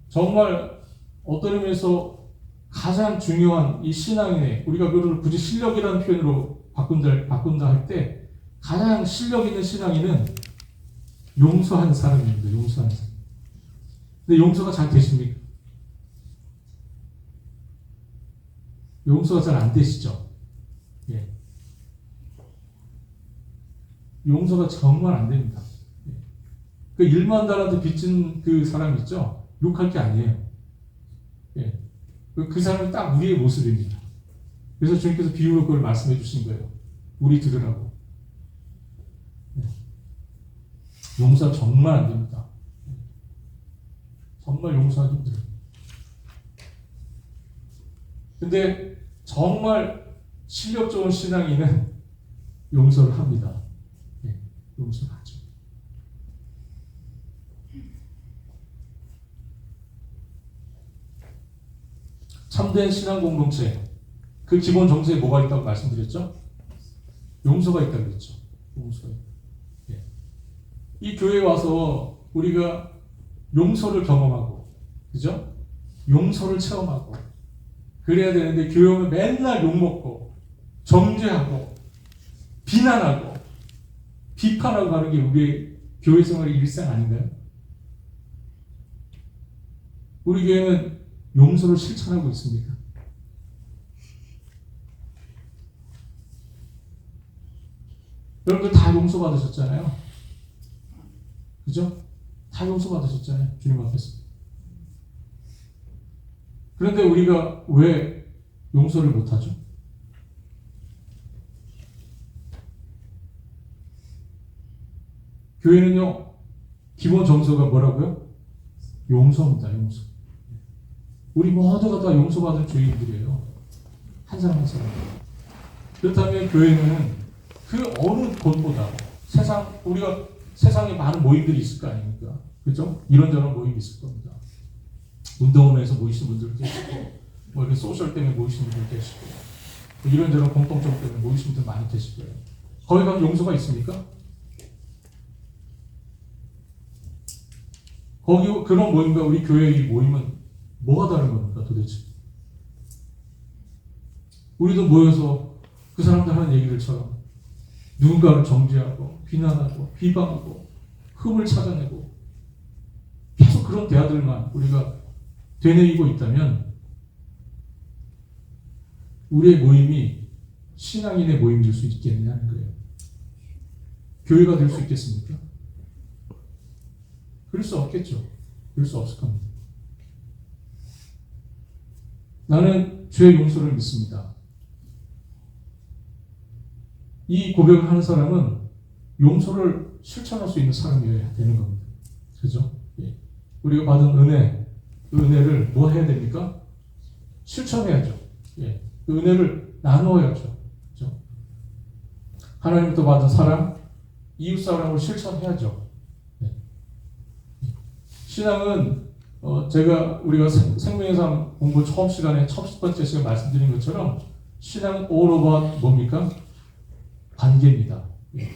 정말 어떤 의미에서 가장 중요한 이 신앙인의, 우리가 그걸 굳이 실력이라는 표현으로 바꾼다 할 때, 가장 실력 있는 신앙인은 용서하는 사람입니다. 용서하는 사람. 근데 용서가 잘 되십니까? 용서가 잘 안 되시죠? 용서가 정말 안 됩니다. 그 1만 달란트 빚진 그 사람 있죠? 욕할 게 아니에요. 예. 그 사람이 딱 우리의 모습입니다. 그래서 주님께서 비유로 그걸 말씀해 주신 거예요. 우리 들으라고. 예. 용서 정말 안 됩니다. 정말 용서하기 힘들어요. 근데 정말 실력 좋은 신앙인은 용서를 합니다. 예, 용서를 하죠. 참된 신앙 공동체, 그 기본 정서에 뭐가 있다고 말씀드렸죠? 용서가 있다고 그랬죠. 용서가. 예. 이 교회에 와서 우리가 용서를 경험하고, 그죠? 용서를 체험하고, 그래야 되는데 교회 오면 맨날 욕먹고, 정죄하고, 비난하고, 비판하고 하는 게 우리의 교회 생활의 일상 아닌가요? 우리 교회는 용서를 실천하고 있습니까? 여러분들 다 용서받으셨잖아요. 그죠? 다 용서받으셨잖아요. 주님 앞에서. 그런데 우리가 왜 용서를 못하죠? 교회는요, 기본 정서가 뭐라고요? 용서입니다. 용서. 우리 모두가 다 용서받을 죄인들이에요. 한 사람 한 사람. 그렇다면 교회는 그 어느 곳보다 우리가 세상에 많은 모임들이 있을 거 아닙니까? 그죠? 이런저런 모임이 있을 겁니다. 운동원에서 모이시는 분들도 계시고, 뭐 이렇게 소셜 때문에 모이시는 분들 계시고, 뭐 이런저런 공통점 때문에 모이시는 분들 많이 계실 거예요. 거기 가면 용서가 있습니까? 거기 그런 모임과 우리 교회의 모임은 뭐가 다른 겁니까 도대체? 우리도 모여서 그 사람들 하는 얘기들처럼 누군가를 정죄하고 비난하고 비방하고 흠을 찾아내고 계속 그런 대화들만 우리가 되뇌이고 있다면 우리의 모임이 신앙인의 모임일 수 있겠느냐는 거예요. 교회가 될 수 있겠습니까? 그럴 수 없겠죠. 그럴 수 없을 겁니다. 나는 죄의 용서를 믿습니다. 이 고백을 하는 사람은 용서를 실천할 수 있는 사람이어야 되는 겁니다. 그죠? 예. 우리가 받은 그 은혜를 뭐 해야 됩니까? 실천해야죠. 예. 그 은혜를 나누어야죠. 그죠? 하나님부터 받은 사랑, 이웃 사랑을 실천해야죠. 예. 신앙은 우리가 생명의 삶 공부 처음 시간에 첫 번째 시간 말씀드린 것처럼 신앙은 all about 뭡니까? 관계입니다. 예.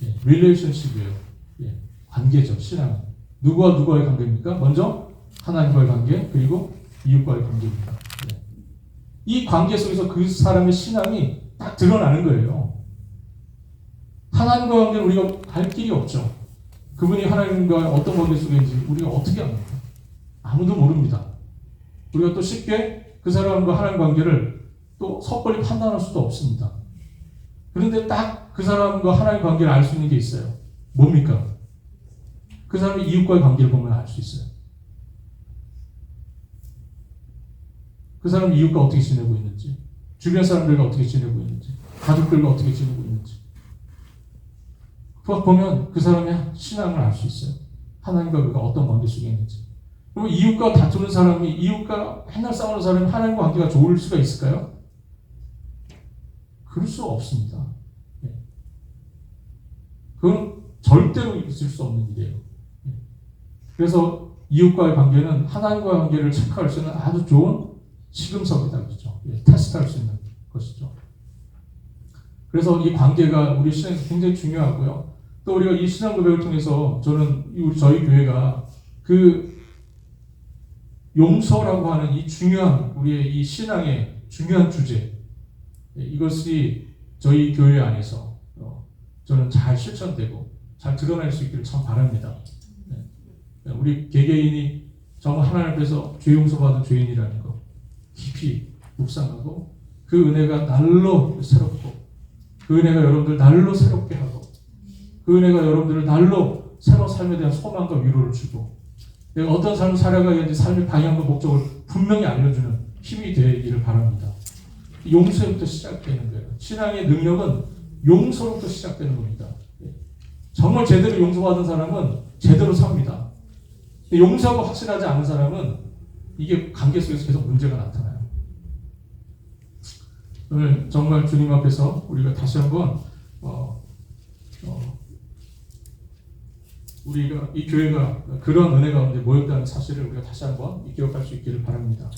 예. relationship이에요. 예. 관계죠. 신앙은. 누구와 누구와의 관계입니까? 먼저 하나님과의 관계, 그리고 이웃과의 관계입니다. 예. 이 관계 속에서 그 사람의 신앙이 딱 드러나는 거예요. 하나님과의 관계는 우리가 알 길이 없죠. 그분이 하나님과 어떤 관계 속에 있는지 우리가 어떻게 압니까? 아무도 모릅니다. 우리가 또 쉽게 그 사람과 하나님 관계를 또 섣불리 판단할 수도 없습니다. 그런데 딱 그 사람과 하나님 관계를 알 수 있는 게 있어요. 뭡니까? 그 사람의 이웃과의 관계를 보면 알 수 있어요. 그 사람이 이웃과 어떻게 지내고 있는지, 주변 사람들과 어떻게 지내고 있는지, 가족들과 어떻게 지내고 있는지. 그거 보면 그 사람의 신앙을 알 수 있어요. 하나님과 그가 어떤 관계 속에 있는지. 그리고 이웃과 다투는 사람이, 이웃과 맨날 싸우는 사람이 하나님과 관계가 좋을 수가 있을까요? 그럴 수 없습니다. 네. 그건 절대로 있을 수 없는 일이에요. 네. 그래서 이웃과의 관계는 하나님과의 관계를 체크할 수 있는 아주 좋은 시금석이다. 그렇죠? 예, 테스트할 수 있는 것이죠. 그래서 이 관계가 우리 신앙에서 굉장히 중요하고요. 또 우리가 이 신앙 고백을 통해서 저희 교회가 그 용서라고 하는 이 중요한 우리의 이 신앙의 중요한 주제, 이것이 저희 교회 안에서 저는 잘 실천되고 잘 드러날 수 있기를 참 바랍니다. 우리 개개인이 정말 하나님 앞에서 죄 용서받은 죄인이라는 거 깊이 묵상하고 그 은혜가 날로 새롭고 그 은혜가 여러분들 날로 새롭게 하고 그 은혜가 여러분들을 날로 새로운 삶에 대한 소망과 위로를 주고 내가 어떤 삶을 살아가야 하는지 삶의 방향과 목적을 분명히 알려주는 힘이 되기를 바랍니다. 용서부터 시작되는 거예요. 신앙의 능력은 용서부터 시작되는 겁니다. 정말 제대로 용서받은 사람은 제대로 삽니다. 용서하고 확신하지 않은 사람은 이게 관계 속에서 계속 문제가 나타나요. 오늘 정말 주님 앞에서 우리가 다시 한번 우리가 이 교회가 그런 은혜 가운데 모였다는 사실을 우리가 다시 한번 기억할 수 있기를 바랍니다.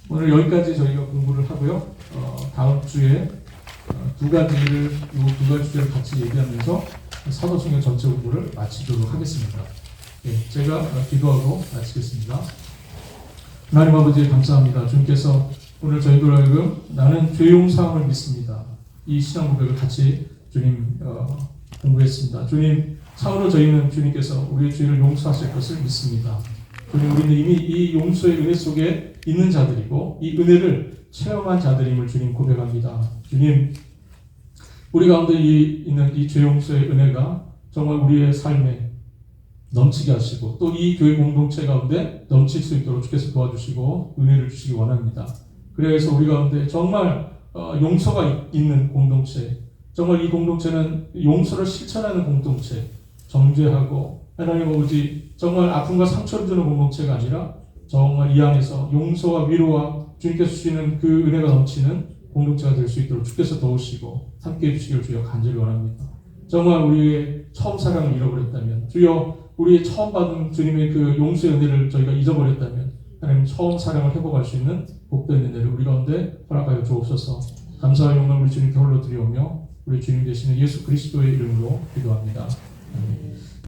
오늘 여기까지 저희가 공부를 하고요. 다음 주에 두 가지 주제를 같이 얘기하면서 사도신경 전체 공부를 마치도록 하겠습니다. 제가 기도하고 마치겠습니다. 하나님 아버지 감사합니다. 주님께서 오늘 저희들 하여금 나는 죄 용서함을 믿습니다. 이 신앙 고백을 같이 주님 공부했습니다. 주님 참으로 저희는 주님께서 우리의 죄를 용서하실 것을 믿습니다. 주님 우리는 이미 이 용서의 은혜 속에 있는 자들이고 이 은혜를 체험한 자들임을 주님 고백합니다. 주님 우리 가운데 있는 이 죄 용서의 은혜가 정말 우리의 삶에 넘치게 하시고 또 이 교회 공동체 가운데 넘칠 수 있도록 주께서 도와주시고 은혜를 주시기 원합니다. 그래서 우리 가운데 정말 용서가 있는 공동체, 정말 이 공동체는 용서를 실천하는 공동체, 정죄하고 하나님 아버지 정말 아픔과 상처를 주는 공동체가 아니라 정말 이 안에서 용서와 위로와 주님께서 주시는 그 은혜가 넘치는 공동체가 될 수 있도록 주께서 도우시고 함께해 주시기를 주여 간절히 원합니다. 정말 우리의 처음 사랑을 잃어버렸다면 주여 우리의 처음 받은 주님의 그 용서의 은혜를 저희가 잊어버렸다면 하나님 처음 사랑을 회복할 수 있는 복된 은혜를 우리 가운데 허락하여 주옵소서. 감사와 영광 우리 주님께 홀로 드리오며 우리 주님 되시는 예수 그리스도의 이름으로 기도합니다. 아멘.